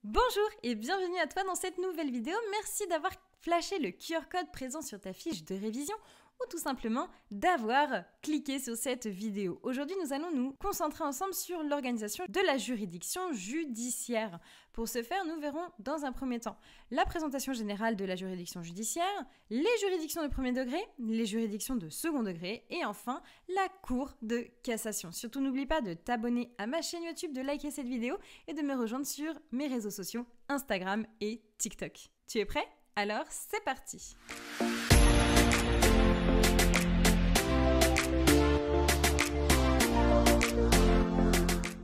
Bonjour et bienvenue à toi dans cette nouvelle vidéo. Merci d'avoir flashé le QR code présent sur ta fiche de révision ou tout simplement d'avoir cliqué sur cette vidéo. Aujourd'hui, nous allons nous concentrer ensemble sur l'organisation de la juridiction judiciaire. Pour ce faire, nous verrons dans un premier temps la présentation générale de la juridiction judiciaire, les juridictions de premier degré, les juridictions de second degré et enfin la Cour de cassation. Surtout, n'oublie pas de t'abonner à ma chaîne YouTube, de liker cette vidéo et de me rejoindre sur mes réseaux sociaux Instagram et TikTok. Tu es prêt? Alors, c'est parti!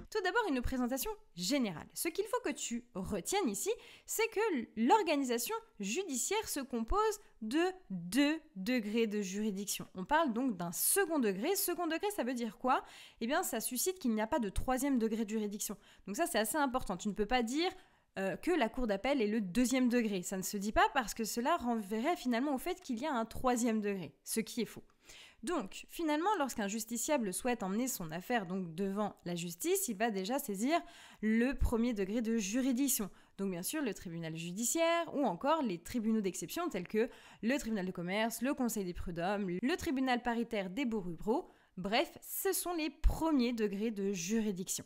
Tout d'abord, une présentation générale. Ce qu'il faut que tu retiennes ici, c'est que l'organisation judiciaire se compose de 2 degrés de juridiction. On parle donc d'un second degré. Second degré, ça veut dire quoi? Eh bien, ça suscite qu'il n'y a pas de 3e degré de juridiction. Donc ça, c'est assez important. Tu ne peux pas dire que la cour d'appel est le 2e degré. Ça ne se dit pas parce que cela renverrait finalement au fait qu'il y a un 3e degré, ce qui est faux. Donc, finalement, lorsqu'un justiciable souhaite emmener son affaire donc devant la justice, il va déjà saisir le 1er degré de juridiction. Donc, bien sûr, le tribunal judiciaire ou encore les tribunaux d'exception tels que le tribunal de commerce, le conseil des prud'hommes, le tribunal paritaire des baux ruraux. Bref, ce sont les premiers degrés de juridiction.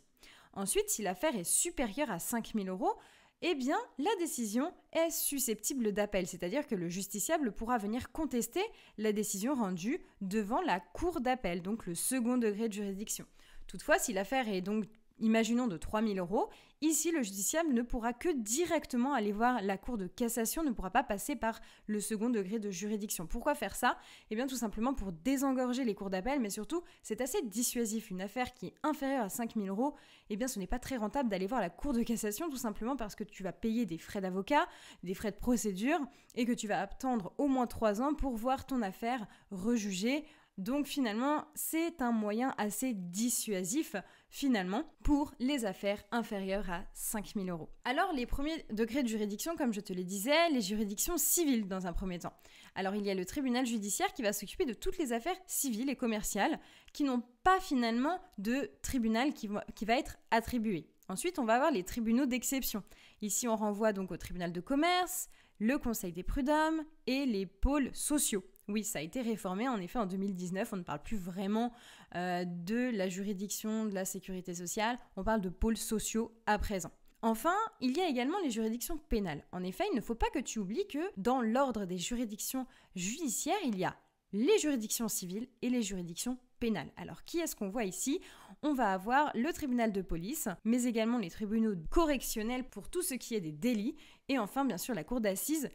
Ensuite, si l'affaire est supérieure à 5 000 €, eh bien, la décision est susceptible d'appel, c'est-à-dire que le justiciable pourra venir contester la décision rendue devant la cour d'appel, donc le second degré de juridiction. Toutefois, si l'affaire est donc, imaginons, de 3 000 €, ici, le justiciable ne pourra que directement aller voir la cour de cassation, ne pourra pas passer par le second degré de juridiction. Pourquoi faire ça? Eh bien, tout simplement pour désengorger les cours d'appel, mais surtout, c'est assez dissuasif. Une affaire qui est inférieure à 5 000 €, eh bien, ce n'est pas très rentable d'aller voir la cour de cassation, tout simplement parce que tu vas payer des frais d'avocat, des frais de procédure, et que tu vas attendre au moins 3 ans pour voir ton affaire rejugée. Donc finalement, c'est un moyen assez dissuasif, finalement, pour les affaires inférieures à 5 000 €. Alors, les premiers degrés de juridiction, comme je te le disais, les juridictions civiles dans un premier temps. Alors, il y a le tribunal judiciaire qui va s'occuper de toutes les affaires civiles et commerciales qui n'ont pas finalement de tribunal qui va être attribué. Ensuite, on va avoir les tribunaux d'exception. Ici, on renvoie donc au tribunal de commerce, le conseil des prud'hommes et les pôles sociaux. Oui, ça a été réformé, en effet, en 2019, on ne parle plus vraiment de la juridiction de la sécurité sociale, on parle de pôles sociaux à présent. Enfin, il y a également les juridictions pénales. En effet, il ne faut pas que tu oublies que dans l'ordre des juridictions judiciaires, il y a les juridictions civiles et les juridictions pénales. Alors, qui est-ce qu'on voit ici? On va avoir le tribunal de police, mais également les tribunaux correctionnels pour tout ce qui est des délits, et enfin, bien sûr, la cour d'assises,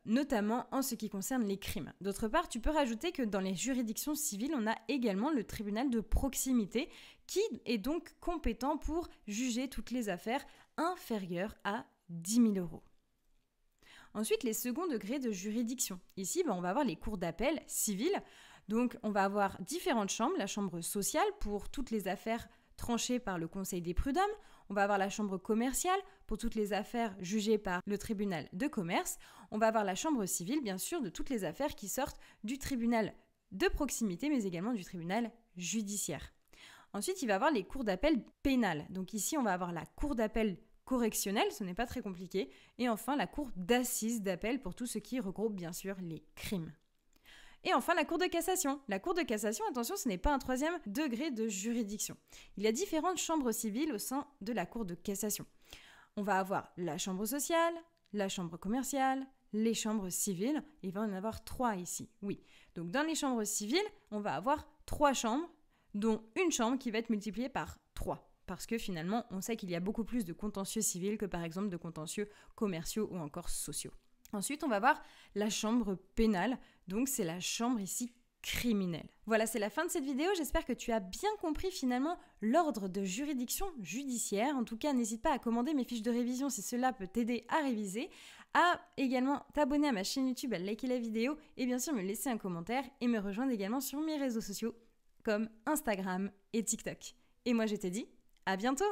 notamment en ce qui concerne les crimes. D'autre part, tu peux rajouter que dans les juridictions civiles, on a également le tribunal de proximité qui est donc compétent pour juger toutes les affaires inférieures à 10 000 €. Ensuite, les seconds degrés de juridiction. Ici, on va avoir les cours d'appel civiles. Donc, on va avoir différentes chambres. La chambre sociale pour toutes les affaires tranchées par le conseil des prud'hommes. On va avoir la chambre commerciale pour toutes les affaires jugées par le tribunal de commerce. On va avoir la chambre civile, bien sûr, de toutes les affaires qui sortent du tribunal de proximité, mais également du tribunal judiciaire. Ensuite, il va y avoir les cours d'appel pénales. Donc ici, on va avoir la cour d'appel correctionnelle, ce n'est pas très compliqué. Et enfin, la cour d'assises d'appel pour tout ce qui regroupe, bien sûr, les crimes. Et enfin, la Cour de cassation. La Cour de cassation, attention, ce n'est pas un 3e degré de juridiction. Il y a différentes chambres civiles au sein de la Cour de cassation. On va avoir la chambre sociale, la chambre commerciale, les chambres civiles. Il va en avoir 3 ici, oui. Donc, dans les chambres civiles, on va avoir 3 chambres, dont une chambre qui va être multipliée par 3. Parce que finalement, on sait qu'il y a beaucoup plus de contentieux civils que par exemple de contentieux commerciaux ou encore sociaux. Ensuite, on va voir la chambre pénale, donc c'est la chambre ici criminelle. Voilà, c'est la fin de cette vidéo, j'espère que tu as bien compris finalement l'ordre de juridiction judiciaire. En tout cas, n'hésite pas à commander mes fiches de révision si cela peut t'aider à réviser, à également t'abonner à ma chaîne YouTube, à liker la vidéo et bien sûr me laisser un commentaire et me rejoindre également sur mes réseaux sociaux comme Instagram et TikTok. Et moi je te dis à bientôt!